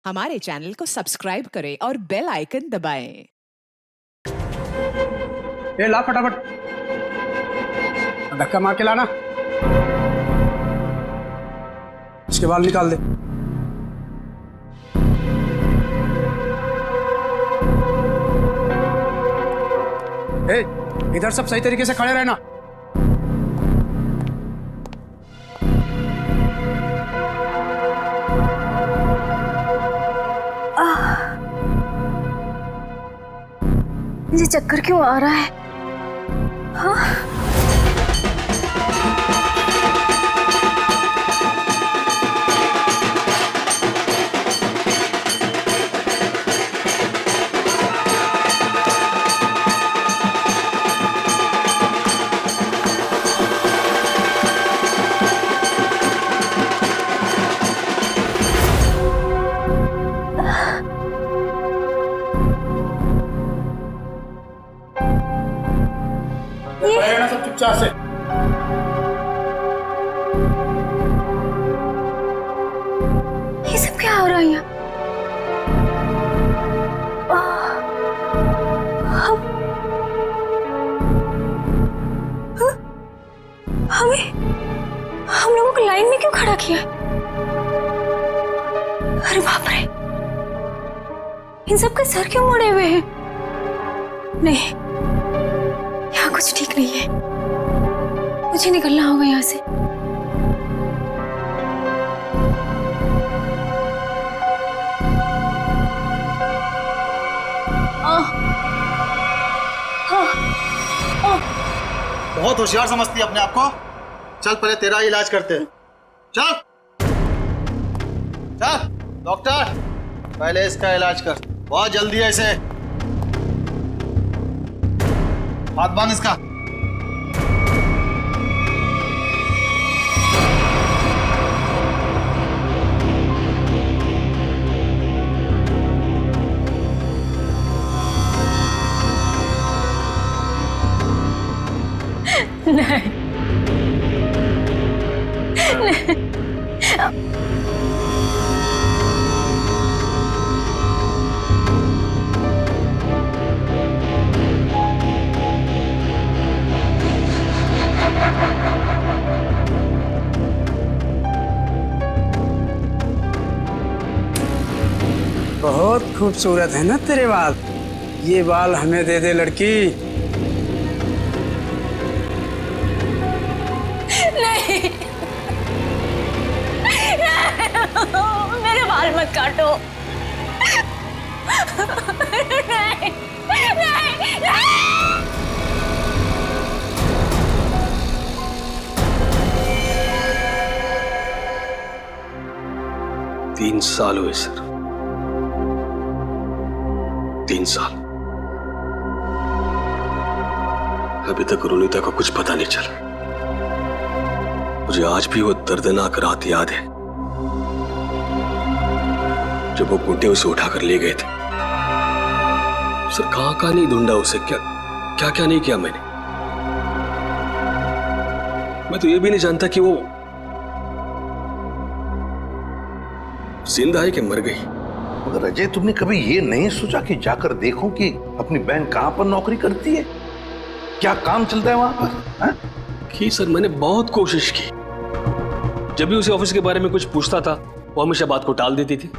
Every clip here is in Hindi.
हमारे चैनल को सब्सक्राइब करें और बेल आइकन दबाएं। ये ला फटाफट, धक्का मार के लाना। इसके बाल निकाल दे। ए, इधर सब सही तरीके से खड़े रहना। मुझे चक्कर क्यों आ रहा है? हाँ? रहना सब चुपचाप से। ये सब क्या हो रहा है यहाँ? हमें हम लोगों को लाइन में क्यों खड़ा किया? अरे बाप रे, इन सब के सर क्यों मुड़े हुए हैं? नहीं, यहाँ कुछ ठीक नहीं है। मुझे निकलना होगा यहाँ से। बहुत होशियार समझती है अपने आप को। चल पहले तेरा इलाज करते हैं। चल चल डॉक्टर, पहले इसका इलाज कर। बहुत जल्दी है इसे। हाथ बांध इसका। नहीं, बहुत खूबसूरत है ना तेरे बाल। ये बाल हमें दे दे लड़की। नहीं, मेरे बाल मत काटो। नहीं, नहीं, नहीं। 3 साल हुए सर, 3 साल। अभी तक रुनीता को कुछ पता नहीं चला। मुझे आज भी वो दर्दनाक रात याद है जब वो गुड्डे उसे उठाकर ले गए थे। सर कहां कहां नहीं ढूंढा उसे, क्या क्या क्या नहीं किया मैंने। मैं तो ये भी नहीं जानता कि वो जिंदा है कि मर गई। मगर अजय, तुमने कभी ये नहीं सोचा कि जाकर देखो कि अपनी बहन कहां पर नौकरी करती है, क्या काम चलता है वहां पर? की सर, मैंने बहुत कोशिश की। जब भी उसे ऑफिस के बारे में कुछ पूछता था वो हमेशा बात को टाल देती थी।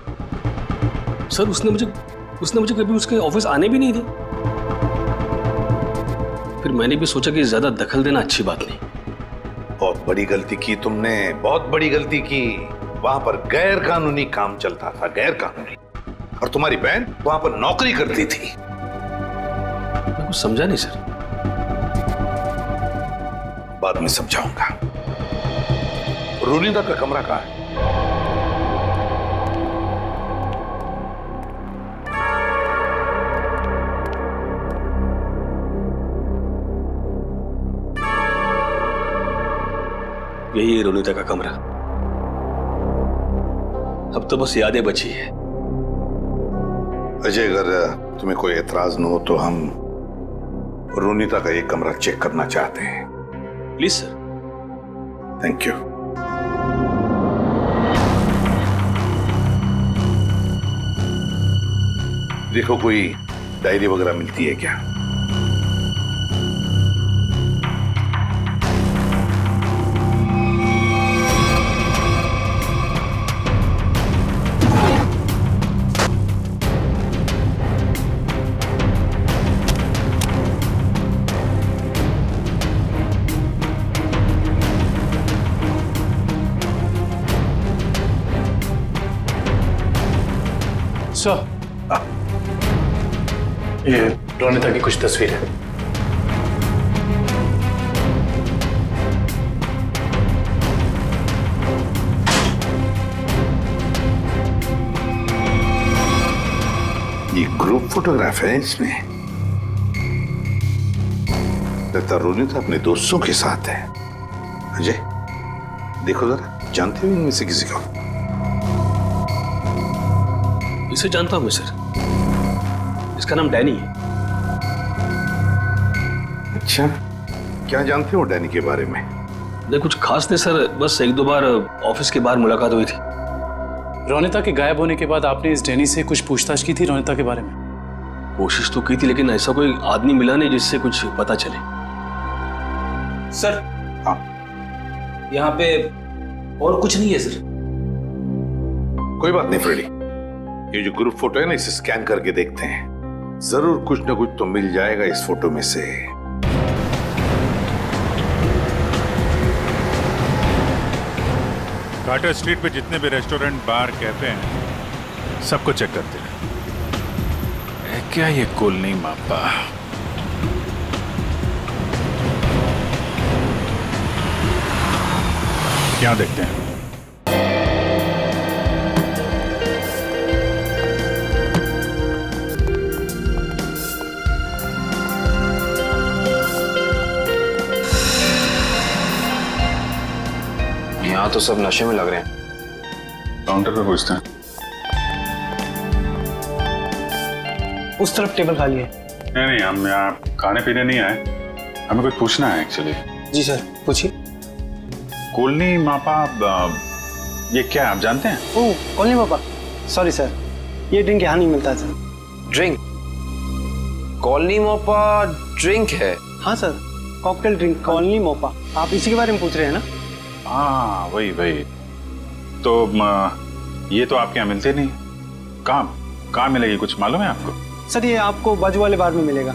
सर उसने मुझे कभी उसके ऑफिस आने भी नहीं दी। फिर मैंने भी सोचा कि ज्यादा दखल देना अच्छी बात नहीं। बहुत बड़ी गलती की तुमने, बहुत बड़ी गलती की। वहां पर गैर कानूनी काम चलता था, गैर कानूनी। और तुम्हारी बहन वहां पर नौकरी करती थी। मैं कुछ समझा नहीं सर। बाद में समझाऊंगा। रुनीता का कमरा कहां है? यही है रुनीता का कमरा। अब तो बस यादें बची है। अजय, अगर तुम्हें कोई एतराज न हो तो हम रुनीता का एक कमरा चेक करना चाहते हैं। Please sir. Thank you. देखो कोई डायरी वगैरह मिलती है क्या? सर, ये रोनिता की कुछ तस्वीर है। ये ग्रुप फोटोग्राफ है इसमें। लगता रोनिता अपने दोस्तों के साथ है। अजय देखो जरा, जानते हो इनमें से किसी को? इसे जानता हूं मैं सर, इसका नाम डैनी है। अच्छा, क्या जानते हो डैनी के बारे में? नहीं कुछ खास नहीं सर, बस एक दो बार ऑफिस के बाहर मुलाकात हुई थी। रोनिता के गायब होने के बाद आपने इस डैनी से कुछ पूछताछ की थी रोनिता के बारे में? कोशिश तो की थी, लेकिन ऐसा कोई आदमी मिला नहीं जिससे कुछ पता चले। सर, हाँ, यहाँ पे और कुछ नहीं है सर। कोई बात नहीं फ्रेडी, ये जो ग्रुप फोटो है ना, इसे स्कैन करके देखते हैं, जरूर कुछ ना कुछ तो मिल जाएगा इस फोटो में से। कार्टर स्ट्रीट पे जितने भी रेस्टोरेंट, बार, कैफे हैं, सबको चेक करते हैं। क्या ये कॉलोनी मापा? क्या देखते हैं? यहाँ तो सब नशे में लग रहे हैं। काउंटर पे पूछते हैं। उस तरफ टेबल खाली है। नहीं, हम यहाँ खाने पीने नहीं आए, हमें कुछ पूछना है एक्चुअली। जी सर, पूछिए। कॉलोनी मापा, ये क्या है, आप जानते हैं? ओह, कॉलोनी पापा, सॉरी सर, ये ड्रिंक यहाँ नहीं मिलता sir. Drink? Colony Mopa drink है? हाँ sir, cocktail drink colony Mopa. आप इसी के बारे में पूछ रहे हैं ना? हाँ वही वही। तो ये तो आपके यहाँ मिलते नहीं। कहाँ मिलेगी, कुछ मालूम है आपको? सर ये आपको बाजू वाले बार में मिलेगा।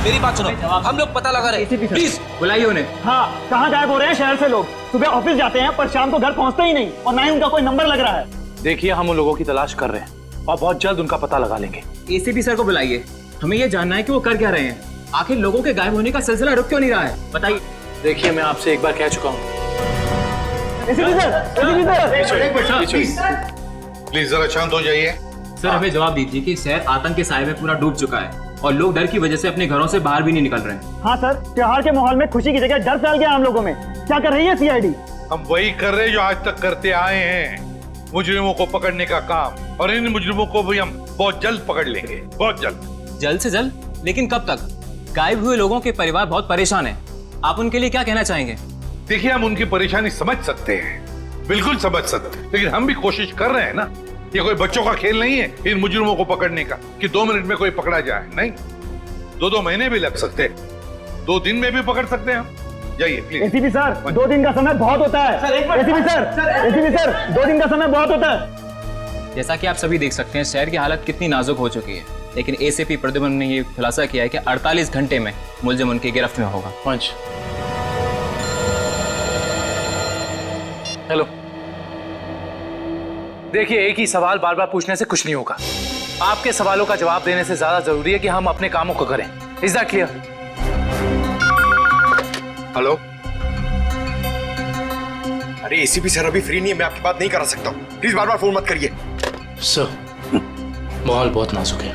मेरी बात सुनो, हम लोग पता लगा रहे हैं, प्लीज बुलाइए उन्हें। हाँ, कहाँ गायब हो रहे हैं शहर से लोग? सुबह ऑफिस जाते हैं पर शाम को घर पहुँचते ही नहीं, और ना ही उनका कोई नंबर लग रहा है। देखिए, हम उन लोगों की तलाश कर रहे हैं और बहुत जल्द उनका पता लगा लेंगे। एसीपी सर को बुलाइए, हमें ये जानना है कि वो कर क्या रहे हैं। आखिर लोगों के गायब होने का सिलसिला रुक क्यों नहीं रहा है, बताइए। देखिए, मैं आपसे एक बार कह चुका हूँ। प्लीज जरा शांत हो जाइए। सर हमें जवाब दीजिए कि शहर आतंक के साए में पूरा डूब चुका है और लोग डर की वजह से अपने घरों से बाहर भी नहीं निकल रहे हैं। हाँ सर, त्योहार के माहौल में खुशी की जगह डर फैल गया हम लोगों में। क्या कर रही है सीआईडी? हम वही कर रहे हैं जो आज तक करते आए हैं, मुजरिमों को पकड़ने का काम, और इन मुजरिमों को भी हम बहुत जल्द पकड़ लेंगे, बहुत जल्द। जल्द से जल्द? लेकिन कब तक? गायब हुए लोगों के परिवार बहुत परेशान है, आप उनके लिए क्या कहना चाहेंगे? देखिए, हम उनकी परेशानी समझ सकते हैं, बिल्कुल समझ सकते हैं, लेकिन हम भी कोशिश कर रहे हैं ना। ये कोई बच्चों का खेल नहीं है इन मुजरिमों को पकड़ने का कि 2 मिनट में कोई पकड़ा जाए। नहीं, 2 महीने भी लग सकते हैं, 2 दिन में भी पकड़ सकते हैं हम। जाइए प्लीज। एसीपी सर, 2 दिन का समय बहुत होता है। एसीपी सर, 2 दिन का समय बहुत होता है। जैसा कि आप सभी देख सकते हैं, शहर की हालत कितनी नाजुक हो चुकी है, लेकिन एसीपी प्रद्युम्न ने ये खुलासा किया है कि 48 घंटे में मुलजिम उनकी गिरफ्त में होगा। पंच, हेलो। देखिए, एक ही सवाल बार बार पूछने से कुछ नहीं होगा। आपके सवालों का जवाब देने से ज्यादा जरूरी है कि हम अपने कामों को करें। Is that clear? हेलो। अरे एसीपी सर अभी फ्री नहीं है, मैं आपकी बात नहीं करा सकता हूँ, प्लीज बार बार फोन मत करिए। सर, माहौल बहुत नाजुक है,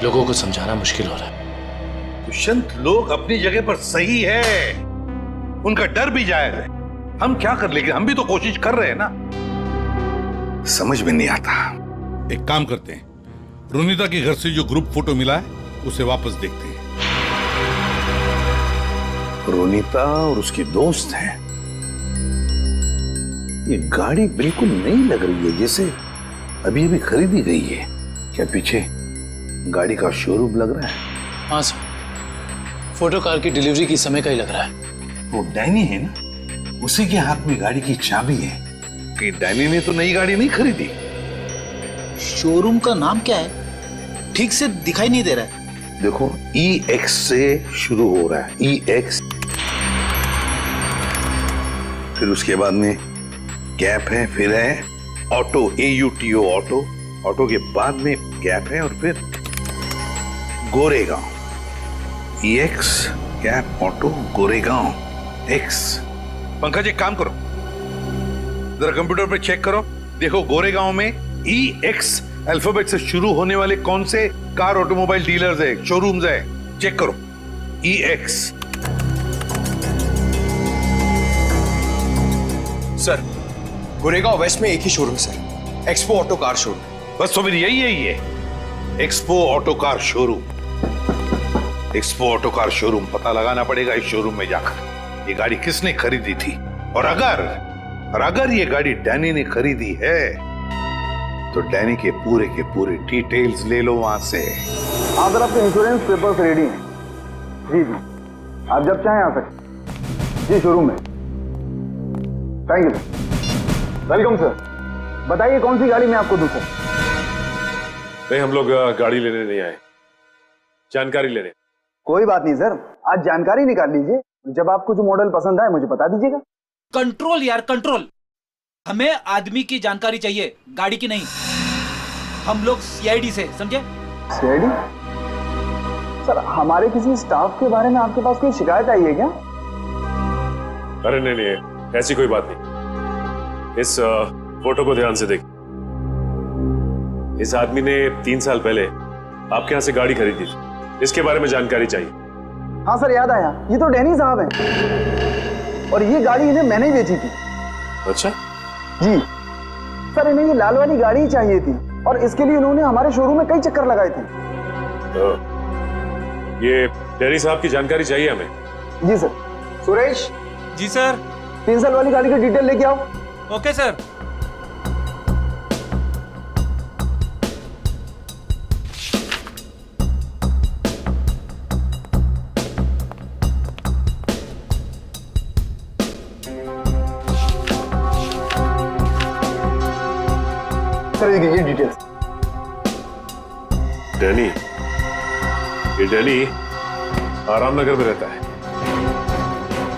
लोगों को समझाना मुश्किल हो रहा है। दुष्यंत, लोग अपनी जगह पर सही है, उनका डर भी जायज है। हम क्या कर लेंगे, हम भी तो कोशिश कर रहे हैं ना। समझ में नहीं आता। एक काम करते हैं, रोनिता के घर से जो ग्रुप फोटो मिला है उसे वापस देखते हैं। रोनिता और उसके दोस्त हैं। ये गाड़ी बिल्कुल नई लग रही है, जैसे अभी अभी खरीदी गई है। क्या पीछे गाड़ी का शोरूम लग रहा है? हाँ सर, फोटो कार की डिलीवरी की समय का ही लग रहा है। वो डैनी है ना, उसी के हाथ में गाड़ी की चाबी है। कि डैनी ने तो नई गाड़ी नहीं खरीदी। शोरूम का नाम क्या है? ठीक से दिखाई नहीं दे रहा है। देखो EX से शुरू हो रहा है, EX, फिर उसके बाद में गैप है, फिर है ऑटो, AUTO ऑटो, ऑटो के बाद में गैप है और फिर Goregaon, EX gap auto Goregaon X। Pankaj एक काम करो, जरा कंप्यूटर पे चेक करो, देखो गोरेगांव में EX अल्फाबेट से शुरू होने वाले कौन से कार ऑटोमोबाइल डीलर्स है, शोरूम्स है, चेक करो। EX। सर, गोरेगांव वेस्ट में एक ही showroom sir, expo auto car showroom. बस तो फिर यही है, expo auto car showroom. Expo auto car showroom पता लगाना पड़ेगा इस शोरूम में जाकर ये गाड़ी किसने खरीदी थी, और अगर ये गाड़ी डैनी ने खरीदी है तो डैनी के पूरे डिटेल्स ले लो वहां से। हाँ सर, आपके इंश्योरेंस पेपर्स रेडी हैं। जी जी, आप जब चाहें आ सकते जी शोरूम में। Thank you sir, welcome sir. बताइए कौन सी गाड़ी मैं आपको दूं सर? नहीं, हम लोग गाड़ी लेने नहीं आए, जानकारी लेने। कोई बात नहीं सर, आज जानकारी निकाल लीजिए, जब आपको जो मॉडल पसंद आए मुझे बता दीजिएगा। कंट्रोल यार, कंट्रोल। हमें आदमी की जानकारी चाहिए, गाड़ी की नहीं। हम लोग CID से, समझे? CID? सर, हमारे किसी स्टाफ के बारे में आपके पास कोई शिकायत आई है क्या? अरे नहीं, ऐसी कोई बात नहीं। इस फोटो को ध्यान से देख। इस आदमी ने 3 साल पहले आपके यहाँ से गाड़ी खरीदी थी, इसके बारे में जानकारी चाहिए। हाँ सर, याद आया, ये तो डैनी साहब हैं, और ये गाड़ी इन्हें मैंने ही बेची थी। अच्छा जी सर, इन्हें ये लाल वाली गाड़ी ही चाहिए थी, और इसके लिए इन्होंने हमारे शोरूम में कई चक्कर लगाए थे। तो ये डैनी साहब की जानकारी चाहिए हमें। जी सर। सुरेश। जी सर। 3 साल वाली गाड़ी की डिटेल लेके आओ। Okay sir. ये डिटेल्स। डैनी, ये डैनी आराम नगर में रहता है,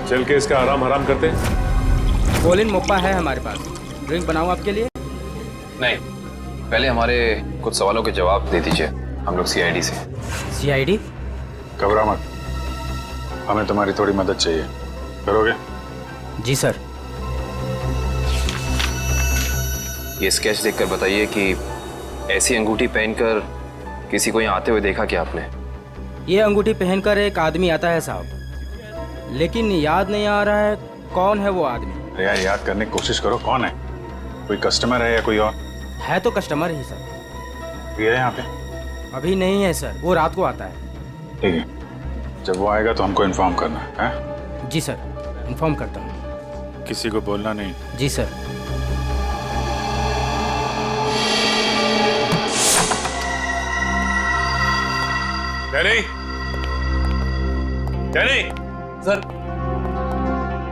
चल के इसका आराम हराम करते हैं। गोलिन मोप्पा है हमारे पास, ड्रिंक बनाऊं आपके लिए? नहीं, पहले हमारे कुछ सवालों के जवाब दे दीजिए, हम लोग CID से। CID? घबरा मत, हमें तुम्हारी थोड़ी मदद चाहिए, करोगे? जी सर। ये स्केच देखकर बताइए कि ऐसी अंगूठी पहनकर किसी को यहाँ आते हुए देखा क्या आपने? ये अंगूठी पहनकर एक आदमी आता है साहब, लेकिन याद नहीं आ रहा है कौन है वो आदमी। यार याद करने की कोशिश करो, कौन है? कोई कस्टमर है या कोई और? है तो कस्टमर ही सर। ये है यहाँ पे? अभी नहीं है सर, वो रात को आता है। ठीक है, जब वो आएगा तो हमको इन्फॉर्म करना है। जी सर, इन्फॉर्म करता हूँ। किसी को बोलना नहीं। जी सर। Danny, Danny. सर,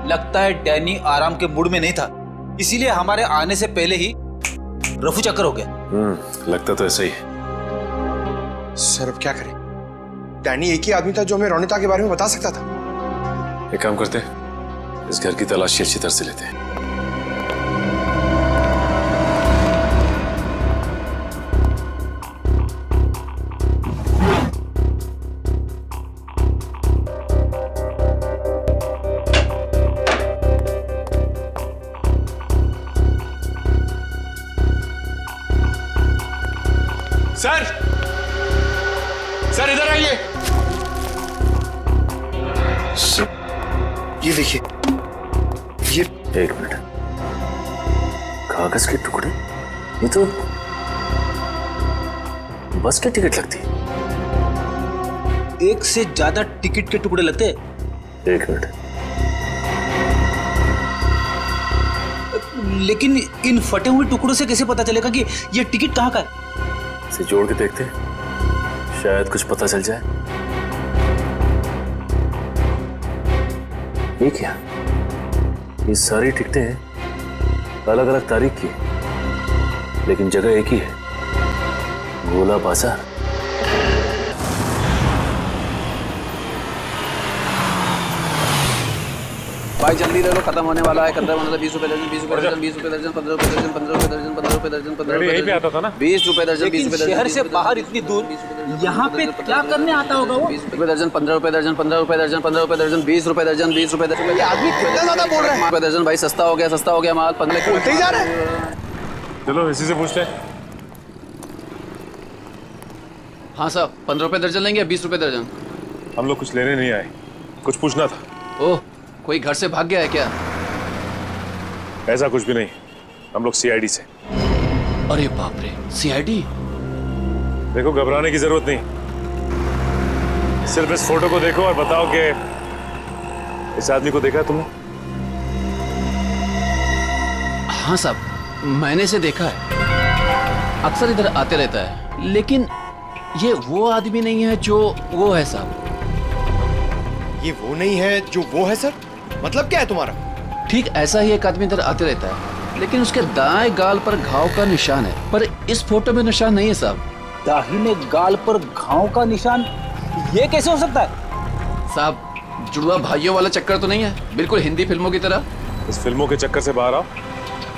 लगता है डैनी आराम के मूड में नहीं था, इसीलिए हमारे आने से पहले ही रफू चक्कर हो गया। लगता तो ऐसा ही है। सर अब क्या करें? डैनी एक ही आदमी था जो हमें रोनिता के बारे में बता सकता था। एक काम करते हैं, इस घर की तलाशी अच्छी तरह से लेते हैं। सर, सर इधर आइए। ये देखिए, ये 1 मिनट, कागज के टुकड़े? ये तो बस की टिकट लगती है। एक से ज्यादा टिकट के टुकड़े लगते हैं। 1 मिनट, लेकिन इन फटे हुए टुकड़ों से कैसे पता चलेगा कि ये टिकट कहाँ का है? इसे जोड़ के देखते, शायद कुछ पता चल जाए। ये क्या? ये सारी टिकटें अलग अलग तारीख की, लेकिन जगह एक ही है, गोला बाजार। भाई जल्दी ले लो, खत्म होने वाला है। 15 20 रुपए दर्जन, 20 रुपए दर्जन, 20 रुपए दर्जन, 15 रुपए दर्जन, 15 रुपए दर्जन, 15 रुपए दर्जन, 15 रुपए यहीं पे आता था ना? 20 रुपए दर्जन, 20 रुपए दर्जन। शहर से बाहर इतनी दूर यहाँ पे क्या करने आता होगा वो? 20 रुपए दर्जन, 15 रुपए दर्जन, 15 रुपए दर्जन, 15 रुपए दर्जन, 20 रुपए दर्जन, 20 रुपए दर्जन। ये आदमी कितना ज्यादा बोल रहा है। रुपए दर्जन भाई, सस्ता हो गया माल। 15 बोलते ही जा रहे हैं। चलो इसी से पूछते हैं। हाँ साहब, 15 रुपए दर्जन लेंगे, 20 रुपए दर्जन। हम लोग कुछ लेने नहीं आए, कुछ पूछना था। ओह, कोई घर से भाग गया है क्या? ऐसा कुछ भी नहीं, हम लोग सीआईडी से। अरे बाप रे, सीआईडी? देखो घबराने की जरूरत नहीं, सिर्फ इस फोटो को देखो और बताओ कि इस आदमी को देखा है तुमने? हाँ साहब, मैंने इसे देखा है, अक्सर इधर आते रहता है, लेकिन ये वो आदमी नहीं है जो वो है साहब। ये वो नहीं है जो वो है सर? मतलब क्या है तुम्हारा? ठीक ऐसा ही एक आदमी इधर आते रहता है, लेकिन उसके दाएं गाल पर घाव का निशान है, पर इस फोटो में निशान नहीं है साहब। दाहिने गाल पर घाव का निशान? ये कैसे हो सकता है साहब? जुड़वा भाइयों वाला चक्कर तो नहीं है, बिल्कुल हिंदी फिल्मों की तरह। इस फिल्मों के चक्कर से बाहर आओ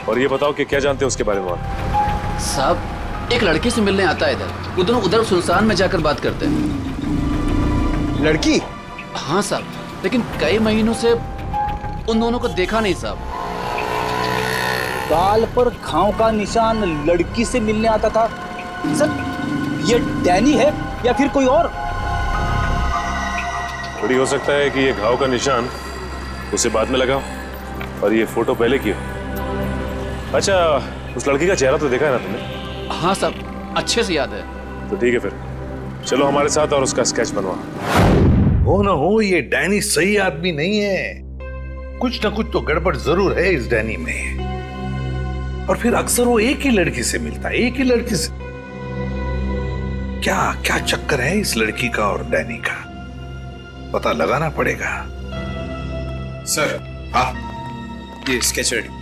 और ये बताओ कि क्या जानते हो उसके बारे में आप? साहब, एक लड़की से मिलने आता है इधर, उधर सुनसान में जाकर बात करते हैं। लड़की? हाँ साहब, लेकिन कई महीनों से उन दोनों को देखा नहीं साहब। गाल पर घाव का निशान, लड़की से मिलने आता था। सर, ये डैनी है या फिर कोई और? थोड़ी हो सकता है कि ये घाव का निशान उसे बाद में लगा और ये फोटो पहले की हो। अच्छा, उस लड़की का चेहरा तो देखा है ना तुमने? हाँ साहब, अच्छे से याद है। तो ठीक है, फिर चलो हमारे साथ और उसका स्केच बनवा। हो ना हो, ये डैनी सही आदमी नहीं है, कुछ ना कुछ तो गड़बड़ जरूर है इस डैनी में। और फिर अक्सर वो एक ही लड़की से मिलता है, एक ही लड़की से। क्या क्या चक्कर है इस लड़की का और डैनी का, पता लगाना पड़ेगा। सर, हाँ, ये स्केच रेडी।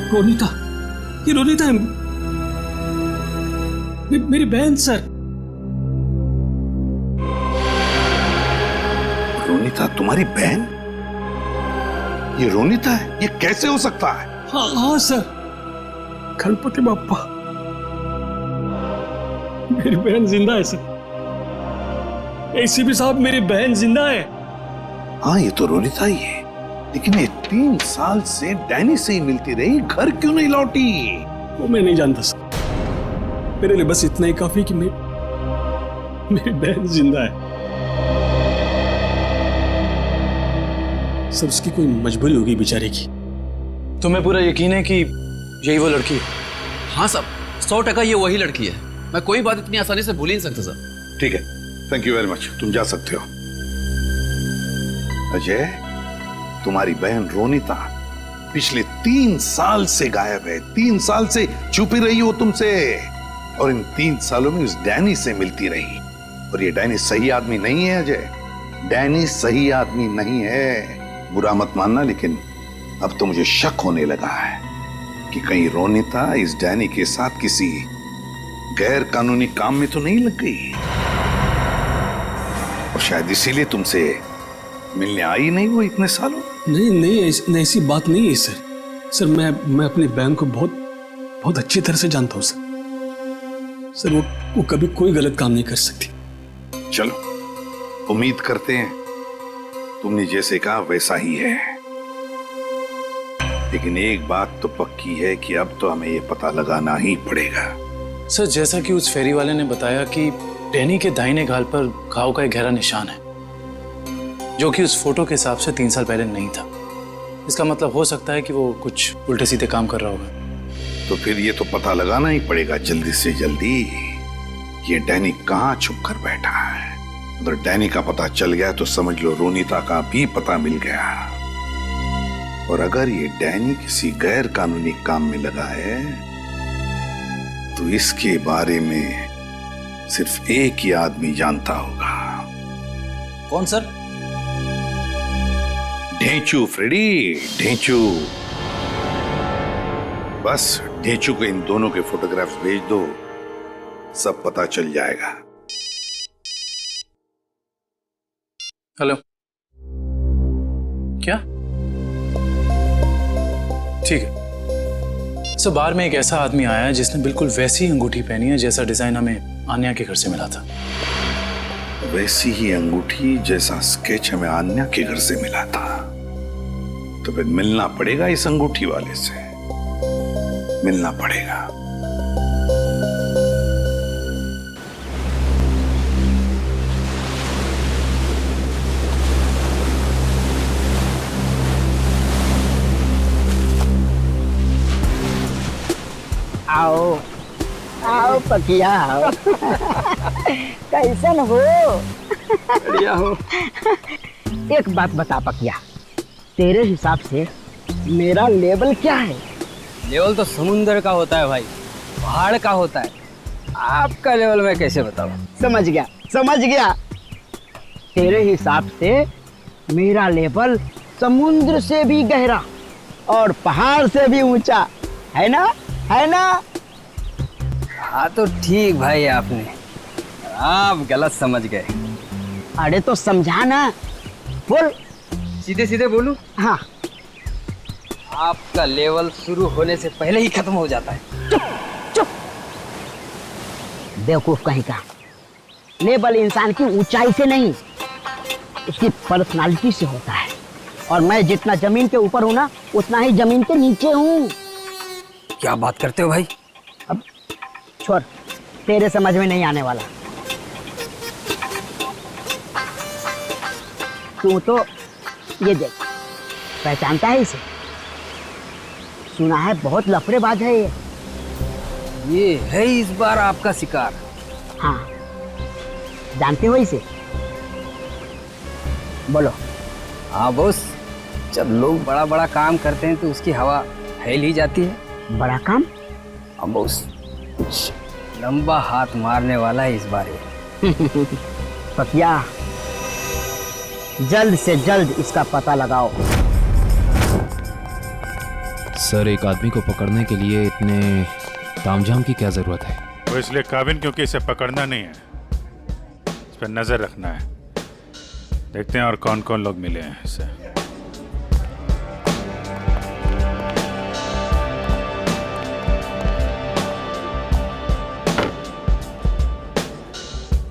रोनिता, ये रोनिता है, मेरी बहन सर। रोनिता तुम्हारी बहन? ये रोनिता है? ये कैसे हो सकता है? हाँ सर, गणपति बाप्पा, मेरी बहन जिंदा है सर। एसीपी साहब, मेरी बहन जिंदा है। हाँ, ये तो रोनिता ही है, लेकिन ये 3 साल से डैनी से ही मिलती रही, घर क्यों नहीं लौटी? वो मैं नहीं जानता सर, मेरे लिए बस इतना ही काफी कि मेरी बहन जिंदा है। सर, उसकी कोई मजबूरी होगी बेचारे की। तुम्हें पूरा यकीन है कि यही वो लड़की है? हाँ साहब, 100% ये वही लड़की है। मैं कोई बात इतनी आसानी से भूल ही नहीं सकता साहब। ठीक है, थैंक यू वेरी मच, तुम जा सकते हो। अजय, तुम्हारी बहन रोनिता पिछले 3 साल से गायब है, 3 साल से छुपी रही हो तुमसे, और इन 3 सालों में उस डैनी से मिलती रही। और ये डैनी सही आदमी नहीं है अजय, डैनी सही आदमी नहीं है। बुरा मत मानना, लेकिन अब तो मुझे शक होने लगा है कि कहीं रोनिता इस डैनी के साथ किसी गैर कानूनी काम में तो नहीं लग गई, और शायद इसीलिए तुमसे मिलने आई नहीं वो इतने सालों। नहीं, ऐसी बात नहीं है सर। सर, मैं अपनी बहन को बहुत अच्छी तरह से जानता हूँ सर। वो कभी कोई गलत काम नहीं कर सकती। चलो, उम्मीद करते हैं तुमने जैसे कहा वैसा ही है, लेकिन एक बात तो पक्की है कि अब तो हमें ये पता लगाना ही पड़ेगा। सर, जैसा कि उस फेरी वाले ने बताया कि डैनी के दाहिने गाल पर घाव का एक गहरा निशान है, जो कि उस फोटो के हिसाब से 3 साल पहले नहीं था। इसका मतलब हो सकता है कि वो कुछ उल्टे सीधे काम कर रहा होगा। तो फिर ये तो पता लगाना ही पड़ेगा जल्दी से जल्दी, ये डैनी कहाँ छुप कर बैठा है। अगर डैनी का पता चल गया तो समझ लो रोनीता का भी पता मिल गया। और अगर ये डैनी किसी गैर कानूनी काम में लगा है तो इसके बारे में सिर्फ एक ही आदमी जानता होगा। कौन सर? ढेंचू फ्रेडी, ढेंचू। बस ढेंचू को इन दोनों के फोटोग्राफ्स भेज दो, सब पता चल जाएगा। हेलो, क्या? ठीक है। सो बार में एक ऐसा आदमी आया है जिसने बिल्कुल वैसी अंगूठी पहनी है जैसा डिजाइन हमें आन्या के घर से मिला था। वैसी ही अंगूठी जैसा स्केच हमें आन्या के घर से मिला था। तो फिर मिलना पड़ेगा इस अंगूठी वाले से, मिलना पड़ेगा। आओ आओ पकिया आओ। कैसन हो? बढ़िया हो। एक बात बता पकिया, तेरे हिसाब से मेरा लेवल क्या है? लेवल तो समुंदर का होता है भाई, पहाड़ का होता है। आपका लेवल मैं कैसे बताऊं? समझ गया समझ गया। तेरे हिसाब से मेरा लेवल समुद्र से भी गहरा और पहाड़ से भी ऊंचा है ना, है ना? हाँ तो ठीक भाई, आपने आप गलत समझ गए। अरे तो समझा ना, बोल। सीधे सीधे बोलूं? हाँ। आपका लेवल शुरू होने से पहले ही खत्म हो जाता है। चुप चुप, बेवकूफ कहीं का। लेवल इंसान की ऊंचाई से नहीं, उसकी पर्सनालिटी से होता है। और मैं जितना जमीन के ऊपर हूँ ना, उतना ही जमीन के नीचे हूँ। क्या बात करते हो भाई? अब छोड़, तेरे समझ में नहीं आने वाला। तू तो ये देख, पहचानता है इसे? सुना है बहुत लफड़ेबाज है ये है इस बार आपका शिकार। हाँ, जानते हो इसे? बोलो। हाँ बॉस, जब लोग बड़ा बड़ा काम करते हैं तो उसकी हवा फैल ही जाती है। बड़ा काम? हाँ बॉस, कुछ लंबा हाथ मारने वाला है इस बार ये। पकिया, जल्द से जल्द इसका पता लगाओ। सर, एक आदमी को पकड़ने के लिए इतने तामझाम की क्या जरूरत है? वो इसलिए काबिन क्योंकि इसे पकड़ना नहीं है, इस पर नजर रखना है। देखते हैं और कौन कौन लोग मिले हैं इससे।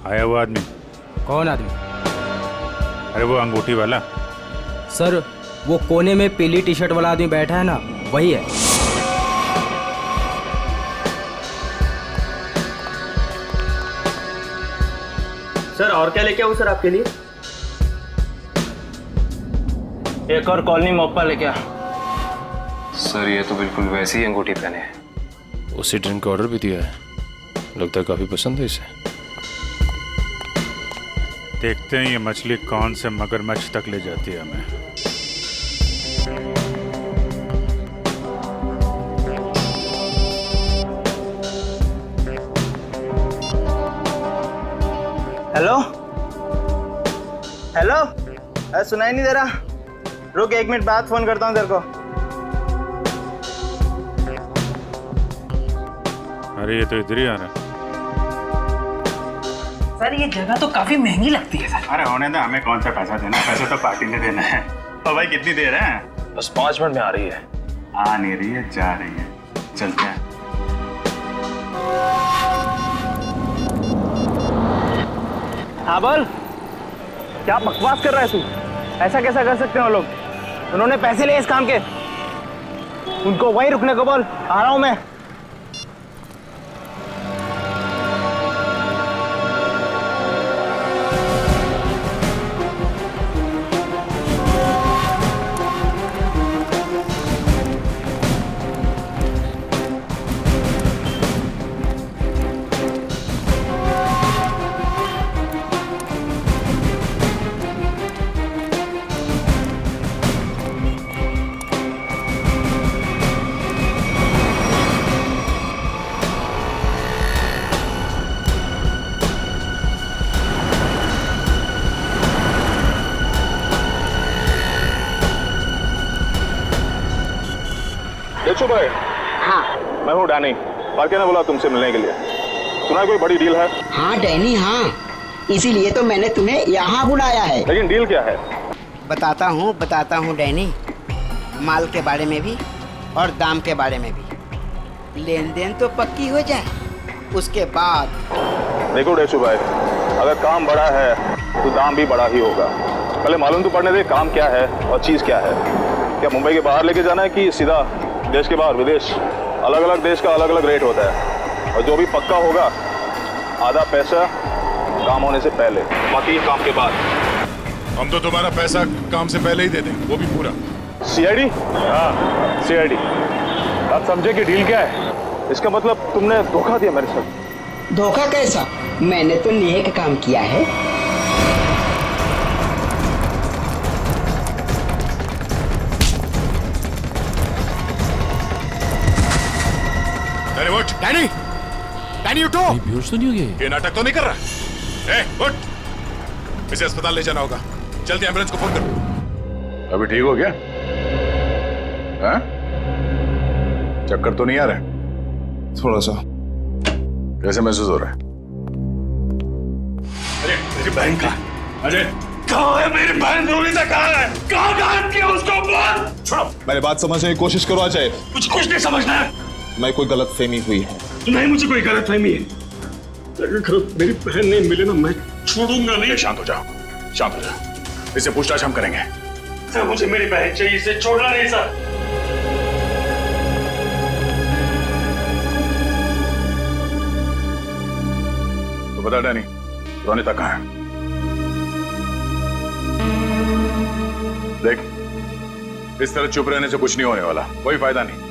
आया वो आदमी? कौन आदमी? अरे वो अंगूठी वाला। सर, वो कोने में पीली टी शर्ट वाला आदमी बैठा है ना, वही है। सर, और क्या लेके आऊं सर आपके लिए? एक और कॉलोनी मोप्पा लेके आ। सर, ये तो बिल्कुल वैसी ही अंगूठी पहने है। उसी ड्रिंक का ऑर्डर भी दिया है, लगता है काफी पसंद है इसे। देखते हैं ये मछली कौन से मगरमच्छ तक ले जाती है हमें। हेलो हेलो, अरे सुनाई नहीं दे रहा? रुक, 1 मिनट बाद फोन करता हूँ तेरे को। अरे ये तो इधर ही आ रहा है। सर, ये जगह तो काफी महंगी लगती है सर। अरे होने दे, हमें कौन सा पैसा देना है, पैसा तो पार्टी ने देना है। तो भाई कितनी देर है? बस 5 मिनट में आ रही है। आ नहीं रही है, जा रही है। चलते हैं। हाँ बोल, क्या बकवास कर रहा है तू? ऐसा कैसा कर सकते हैं वो लोग? उन्होंने पैसे लिए इस काम के, उनको वहीं रुकने को बोल। आ रहा हूं मैं। डेचू भाई। हाँ मैं हूँ डैनी। पार्के ने बोला तुमसे मिलने के लिए। सुना है कोई बड़ी डील है? हाँ डैनी हाँ, इसीलिए तो मैंने तुम्हें यहाँ बुलाया है। लेकिन डील क्या है? बताता हूँ डैनी। माल के बारे में भी और दाम के बारे में भी। लेन देन तो पक्की हो जाए, उसके बाद। देखो डेचू भाई, अगर काम बड़ा है तो दाम भी बड़ा ही होगा। पहले मालूम तो पड़ने दे काम क्या है और चीज क्या है। क्या मुंबई के बाहर लेके जाना है कि सीधा देश के बाहर विदेश? अलग अलग देश का अलग अलग रेट होता है, और जो भी पक्का होगा आधा पैसा काम होने से पहले, बाकी काम के बाद। हम तो तुम्हारा पैसा काम से पहले ही दे दें, वो भी पूरा। सीआईडी? हाँ सीआईडी। आप समझे कि डील क्या है? इसका मतलब तुमने धोखा दिया मेरे साथ। धोखा कैसा? मैंने तो नेक काम किया है। डैनी, डैनी उठो। बेहोश तो नहीं हो गया? ये नाटक तो नहीं कर रहा? उठ, इसे अस्पताल ले जाना होगा। जल्दी एम्बुलेंस को फोन कर। अभी ठीक हो गया? हाँ? चक्कर तो नहीं आ रहा? थोड़ा सा। कैसे महसूस हो रहा है? अरे मेरी बहन कहाँ? अरे कहाँ है मेरी बहन? रोनिता कहाँ है? कहाँ गायब किया उसको? बोल। छोड़ो। मेरी बात समझने की कोशिश करो अजय। मुझे कुछ नहीं समझना है। मैं कोई गलतफहमी हुई है। नहीं, मुझे कोई गलतफहमी है। अगर मेरी बहन नहीं मिले ना, मैं छोड़ूंगा नहीं। शांत हो जाओ, शांत हो जाओ। इससे पूछताछ हम करेंगे। सर मुझे मेरी बहन चाहिए, इसे छोड़ना नहीं सर। तो बता डैनी, रोनिता कहाँ है? देख, इस तरह चुप रहने से कुछ नहीं होने वाला, कोई फायदा नहीं।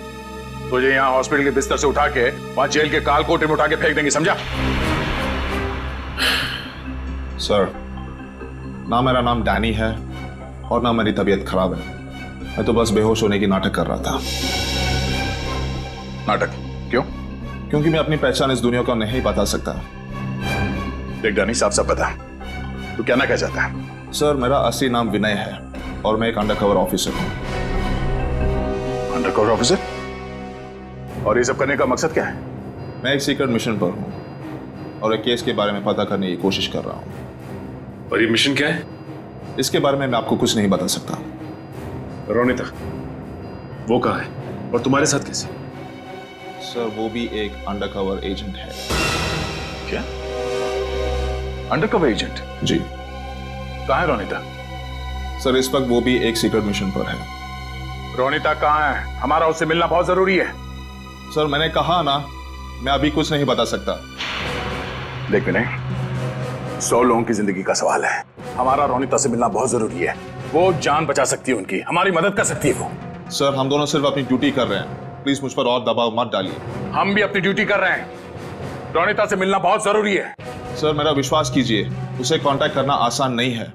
तुझे यहाँ हॉस्पिटल के बिस्तर से उठा के वहां जेल के काल कोठरी में उठा के फेंक देंगे, समझा? सर, ना मेरा नाम डैनी है और ना मेरी तबीयत खराब है। मैं तो बस बेहोश होने की नाटक कर रहा था। नाटक? क्यों? क्योंकि मैं अपनी पहचान इस दुनिया को नहीं बता सकता। देख डैनी, साफ साफ बता, तू क्या ना कह चाहता है? सर, मेरा असली नाम विनय है और मैं एक अंडरकवर ऑफिसर हूँ। Undercover officer? और ये सब करने का मकसद क्या है? मैं एक सीक्रेट मिशन पर हूँ और एक केस के बारे में पता करने की कोशिश कर रहा हूँ। और ये मिशन क्या है? इसके बारे में मैं आपको कुछ नहीं बता सकता। रोनिता, वो कहाँ है और तुम्हारे साथ कैसे? सर, वो भी एक अंडरकवर एजेंट है। क्या? Undercover agent? जी। कहाँ है रोनिता? सर, इस वक्त वो भी एक सीक्रेट मिशन पर है। रोनिता कहाँ है? हमारा उससे मिलना बहुत जरूरी है। सर, मैंने कहा ना, मैं अभी कुछ नहीं बता सकता। देख विनय, 100 लोगों की जिंदगी का सवाल है। हमारा रोनिता से मिलना बहुत जरूरी है। वो जान बचा सकती है उनकी, हमारी मदद कर सकती है वो। सर, हम दोनों सिर्फ अपनी ड्यूटी कर रहे हैं। प्लीज मुझ पर और दबाव मत डालिए। हम भी अपनी ड्यूटी कर रहे हैं। रोनिता से मिलना बहुत जरूरी है। सर, मेरा विश्वास कीजिए, उसे कांटेक्ट करना आसान नहीं है।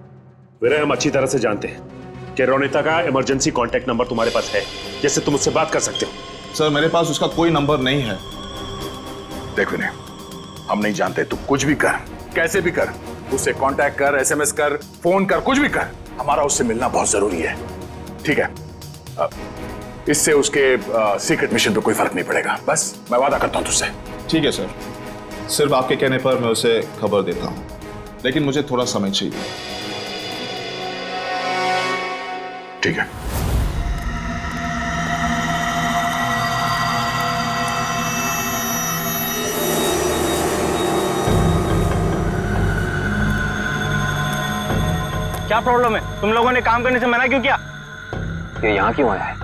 विनय, हम अच्छी तरह से जानते हैं कि रोनिता का इमरजेंसी कांटेक्ट नंबर तुम्हारे पास है, जिससे तुम उससे बात कर सकते हो। सर, मेरे पास उसका कोई नंबर नहीं है। देख विनय, हम नहीं जानते, तू कुछ भी कर, कैसे भी कर, उससे कांटेक्ट कर, एसएमएस कर, फोन कर, कुछ भी कर, हमारा उससे मिलना बहुत जरूरी है। ठीक है? इससे उसके सीक्रेट मिशन पे कोई फर्क नहीं पड़ेगा। बस मैं वादा करता हूं तुझसे। ठीक है सर, सिर्फ आपके कहने पर मैं उसे खबर देता हूं, लेकिन मुझे थोड़ा समय चाहिए। ठीक है। क्या प्रॉब्लम है? तुम लोगों ने काम करने से मना क्यों किया? ये यहाँ क्यों आया है?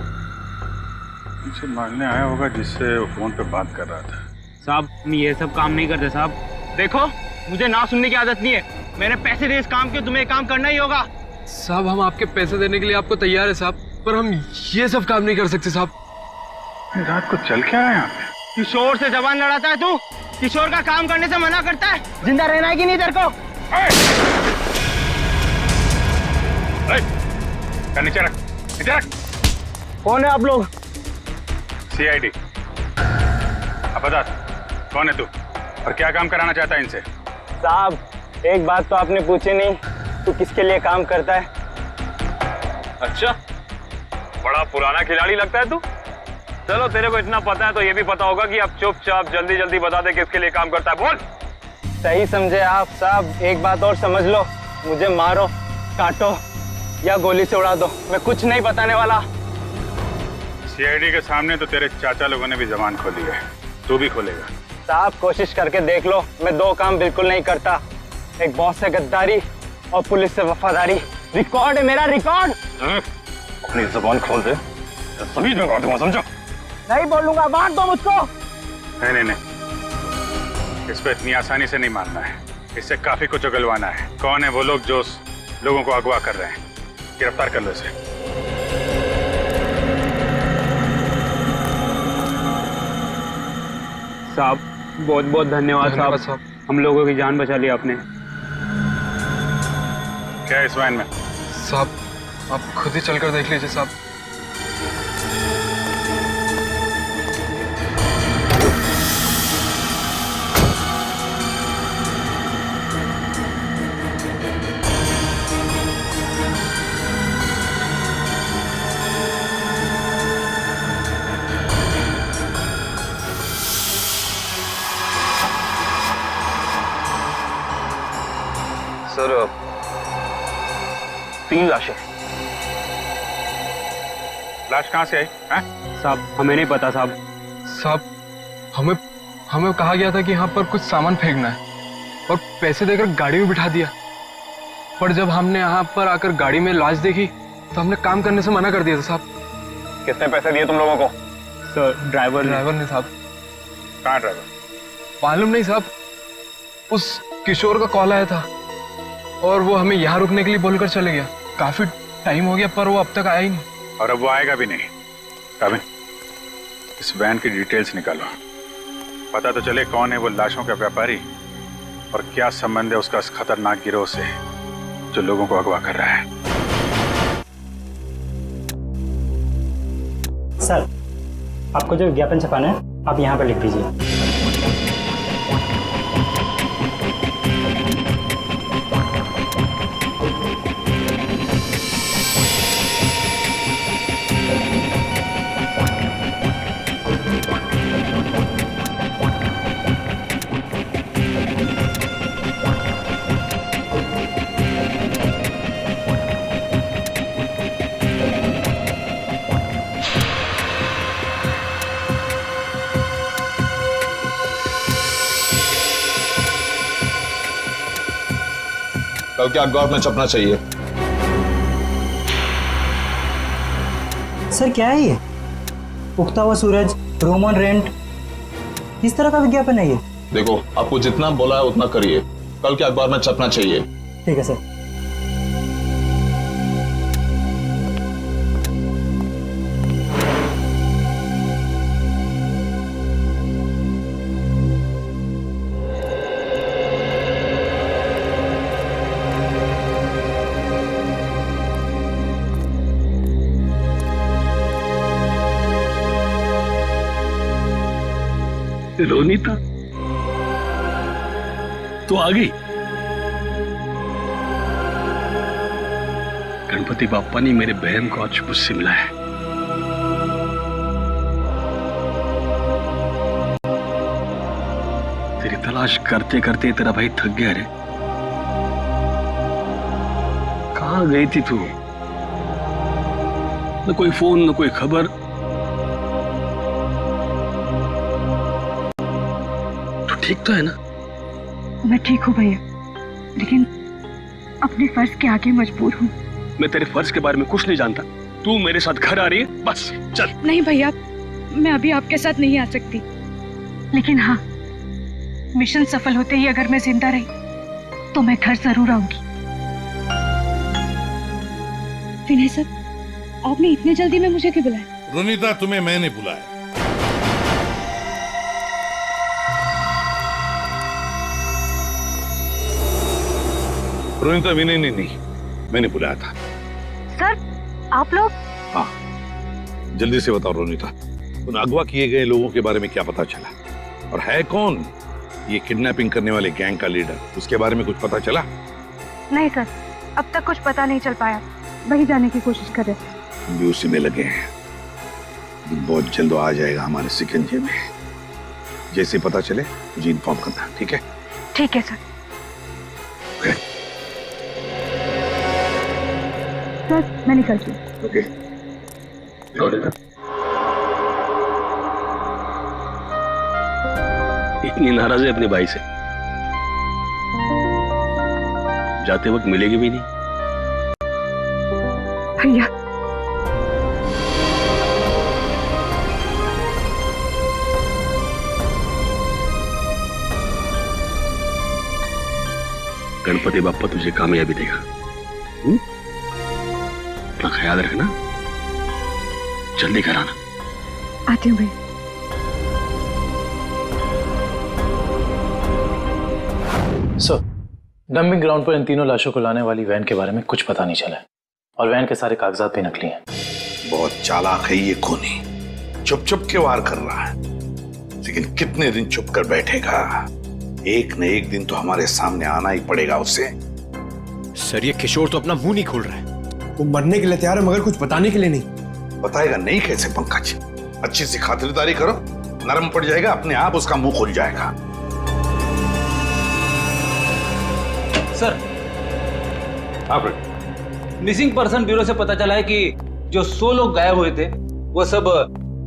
मुझे मारने आया होगा, जिससे फोन पे बात कर रहा था। साहब, हम ये सब काम नहीं करते साहब। देखो, मुझे ना सुनने की आदत नहीं है। मैंने पैसे दिए इस काम के, तुम्हें काम करना ही होगा। साहब, हम आपके पैसे देने के लिए आपको तैयार है साहब, पर हम ये सब काम नहीं कर सकते साहब। रात को चल क्या है यहाँ पे? किशोर से जबान लड़ाता है तू? किशोर का काम करने से मना करता है? जिंदा रहना है कि नहीं तेरे को? नीचे रख, नीचे रख। कौन है आप लोग? सीआईडी। अब बता, कौन है तू और क्या काम कराना चाहता है इनसे? साहब, एक बात तो आपने पूछी नहीं, तू किसके लिए काम करता है? अच्छा, बड़ा पुराना खिलाड़ी लगता है तू। चलो तेरे को इतना पता है तो ये भी पता होगा कि अब चुपचाप जल्दी जल्दी बता दे किसके लिए काम करता है। बोल। सही समझे आप साहब। एक बात और समझ लो, मुझे मारो, काटो या गोली से उड़ा दो, मैं कुछ नहीं बताने वाला। सीआईडी के सामने तो तेरे चाचा लोगों ने भी जबान खोली है, तू भी खोलेगा। साहब कोशिश करके देख लो, मैं दो काम बिल्कुल नहीं करता, एक बॉस से गद्दारी और पुलिस से वफादारी। रिकॉर्ड है मेरा, रिकॉर्ड। अपनी जबान खोल दे, सभी में काट दूंगा, समझो? नहीं बोलूंगा, मार दो मुझको। नहीं, इस पे इतनी आसानी से नहीं मारना है, इससे काफी कुछ उगलवाना है। कौन है वो लोग जो उस लोगों को अगवा कर रहे हैं? गिरफ्तार कर लो इसे। साहब बहुत बहुत धन्यवाद साहब, हम लोगों की जान बचा ली आपने। क्या है इस वैन में? साहब आप खुद ही चलकर देख लीजिए साहब। सर 3 लाशें। लाश कहाँ से आई? साहब हमें नहीं पता साहब। साहब हमें कहा गया था कि यहाँ पर कुछ सामान फेंकना है और पैसे देकर गाड़ी में बिठा दिया, पर जब हमने यहाँ पर आकर गाड़ी में लाश देखी तो हमने काम करने से मना कर दिया था साहब। कितने पैसे दिए तुम लोगों को? सर ड्राइवर ने साहब। कहाँ ड्राइवर? मालूम नहीं साहब, उस किशोर का कॉल आया था और वो हमें यहाँ रुकने के लिए बोलकर चले गया। काफी टाइम हो गया पर वो अब तक आया ही नहीं। और अब वो आएगा भी नहीं। काबिन, इस वैन की डिटेल्स निकालो, पता तो चले कौन है वो लाशों का व्यापारी और क्या संबंध है उसका इस खतरनाक गिरोह से जो लोगों को अगवा कर रहा है। सर आपको जो विज्ञापन छपाना है आप यहाँ पर लिख दीजिए। कल के अखबार में छपना चाहिए। सर क्या है ये? उगता हुआ सूरज, रोमन रेंट, किस तरह का विज्ञापन है ये? देखो आपको जितना बोला है उतना करिए, कल के अखबार में छपना चाहिए। ठीक है सर। रोनीता तो आ गई। गणपति बापा ने मेरे बहन को आज मुझसे मिला है। तेरी तलाश करते करते तेरा भाई थक गया रे। कहाँ गई थी तू? न कोई फोन न कोई खबर। ठीक तो है ना? मैं ठीक हूँ भैया, लेकिन अपने फर्ज के आगे मजबूर हूँ। मैं तेरे फर्ज के बारे में कुछ नहीं जानता। तू मेरे साथ घर आ रही है, बस चल। नहीं भैया, मैं अभी आपके साथ नहीं आ सकती, लेकिन हाँ, मिशन सफल होते ही अगर मैं जिंदा रही तो मैं घर जरूर आऊंगी। विनय सर, आपने इतनी जल्दी में मुझे क्यों बुलाया? रोनीता तुम्हें मैंने बुलाया। रोनीता विनय ने नहीं, मैंने बुलाया था। सर आप लोग? हाँ, जल्दी से बताओ रोनीता, उन अगवा किए गए लोगों के बारे में क्या पता चला? और है कौन ये किडनैपिंग करने वाले गैंग का लीडर? उसके बारे में कुछ पता चला? नहीं सर, अब तक कुछ पता नहीं चल पाया, वही जाने की कोशिश कर रहे। हम भी उसी में लगे हैं। बहुत जल्द वो आ जाएगा हमारे शिकंजे में। जैसे पता चले मुझे इन्फॉर्म करना, ठीक है? ठीक है सर। सर मैं निकलती हूँ। ओके। इतनी नाराज है अपने भाई से, जाते वक्त मिलेगी भी नहीं। भैया गणपति बाप्पा तुझे कामयाबी देगा। अपना ख्याल रखना, जल्दी घर आना। आती हूँ भैया। सर, डंपिंग ग्राउंड पर इन तीनों लाशों को लाने वाली वैन के बारे में कुछ पता नहीं चला है और वैन के सारे कागजात भी नकली हैं। बहुत चालाक है ये खूनी, चुप चुप के वार कर रहा है, लेकिन कितने दिन चुप कर बैठेगा? एक न एक दिन तो हमारे सामने आना ही पड़ेगा उसे। सर ये किशोर तो अपना मुंह नहीं खोल रहा है। वो मरने के लिए तैयार है मगर कुछ बताने के लिए नहीं। बताएगा नहीं कैसे पंकज? अच्छी सी खातिरदारी करो, नरम पड़ जाएगा, अपने आप उसका मुंह खुल जाएगा। सर, मिसिंग पर्सन ब्यूरो से पता चला है कि जो 100 लोग गायब हुए थे वो सब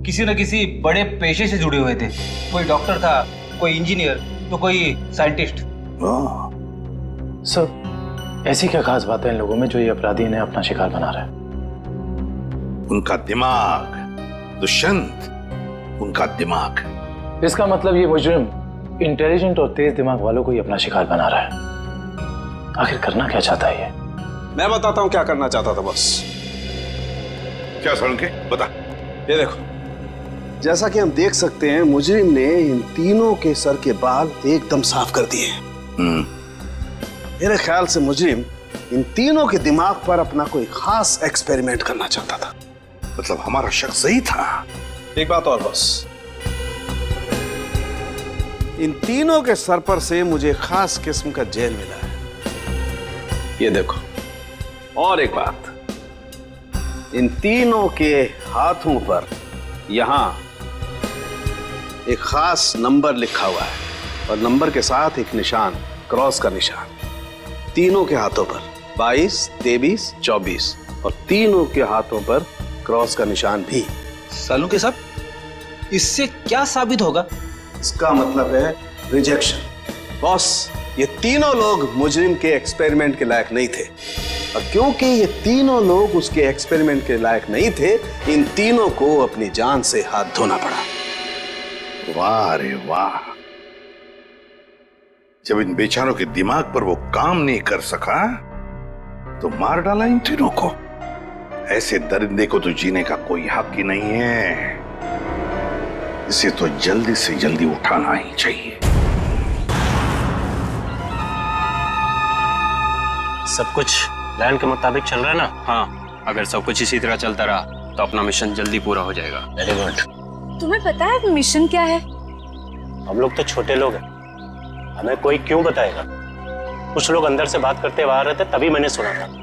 किसी न किसी बड़े पेशे से जुड़े हुए थे। कोई डॉक्टर था, कोई इंजीनियर, तो कोई साइंटिस्ट। सर, ऐसी क्या खास बात है इन लोगों में जो ये अपराधी इन्हें अपना शिकार बना रहा है? उनका दिमाग दुष्यंत, उनका दिमाग। इसका मतलब ये मुजरिम इंटेलिजेंट और तेज दिमाग वालों को ही अपना शिकार बना रहा है। आखिर करना क्या चाहता है ये? मैं बताता हूं क्या करना चाहता था बस। क्या सड़के बता। ये देखो, जैसा कि हम देख सकते हैं मुजरिम ने इन तीनों के सर के बाल एकदम साफ कर दिए। मेरे ख्याल से मुजरिम इन तीनों के दिमाग पर अपना कोई खास एक्सपेरिमेंट करना चाहता था। मतलब हमारा शक सही था। एक बात और बस, इन तीनों के सर पर से मुझे खास किस्म का जेल मिला है। ये देखो, और एक बात, इन तीनों के हाथों पर यहां एक खास नंबर लिखा हुआ है और नंबर के साथ एक निशान, क्रॉस का निशान। तीनों के हाथों पर 22, 23, 24 और तीनों के हाथों पर क्रॉस का निशान भी। सालू के साहब, इससे क्या साबित होगा? इसका मतलब है रिजेक्शन। बॉस, ये तीनों लोग मुजरिम के एक्सपेरिमेंट के लायक नहीं थे और क्योंकि ये तीनों लोग उसके एक्सपेरिमेंट के लायक नहीं थे, इन तीनों को अपनी जान से हाथ धोना पड़ा। वाह रे वाह, जब इन बेचारों के दिमाग पर वो काम नहीं कर सका तो मार डाला इन तीनों को। ऐसे दरिंदे को तो जीने का कोई हक ही नहीं है। इसे तो जल्दी से जल्दी उठाना ही चाहिए। सब कुछ प्लान के मुताबिक चल रहा है ना? हाँ, अगर सब कुछ इसी तरह चलता रहा तो अपना मिशन जल्दी पूरा हो जाएगा। Very good. तुम्हें पता है मिशन क्या है? हम लोग तो छोटे लोग हैं, हमें कोई क्यों बताएगा? कुछ लोग अंदर से बात करते बाहर रहते, तभी मैंने सुना था।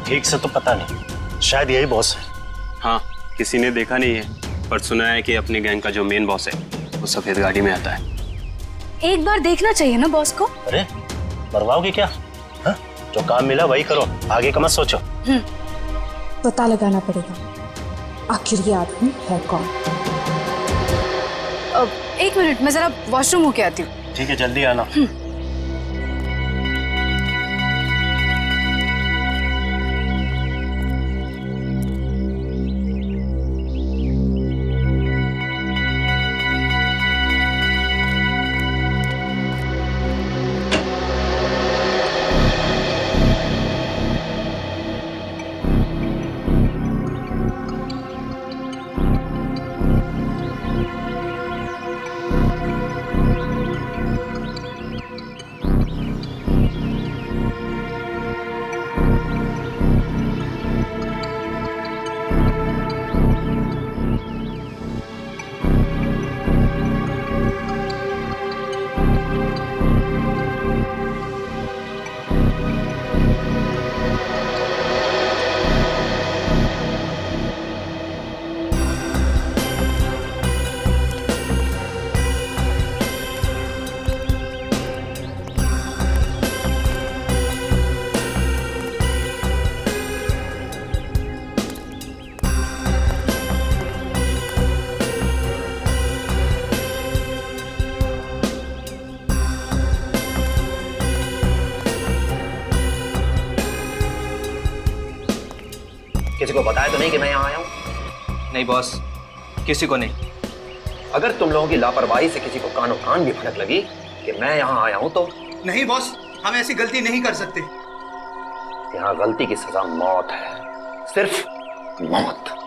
ठीक से तो पता नहीं, शायद यही बॉस है। हाँ, किसी ने देखा नहीं है पर सुना है कि अपनी गैंग का जो मेन बॉस है वो सफेद गाड़ी में आता है। एक बार देखना चाहिए ना बॉस को। अरे मरवाओगे क्या? हा? जो काम मिला वही करो, आगे का मत सोचो। पता लगाना पड़ेगा आखिर ये आदमी है कौन। एक मिनट, मैं जरा वॉशरूम होके आती हूँ। ठीक है, जल्दी आना। को बताया तो नहीं कि मैं यहाँ आया हूँ? नहीं बॉस, किसी को नहीं। अगर तुम लोगों की लापरवाही से किसी को कानों कान भी भनक लगी कि मैं यहाँ आया हूँ तो? नहीं बॉस, हम ऐसी गलती नहीं कर सकते। यहाँ गलती की सजा मौत है, सिर्फ मौत।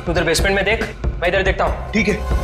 उधर बेसमेंट में देख, मैं इधर देखता हूँ। ठीक है।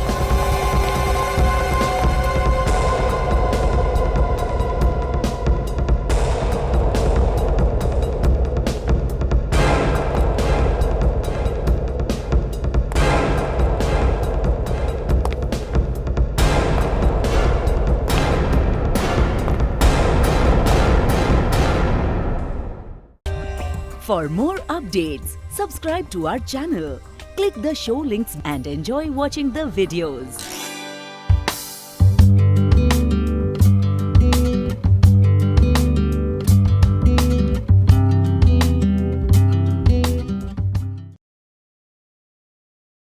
For more updates, subscribe to our channel, click the show links and enjoy watching the videos.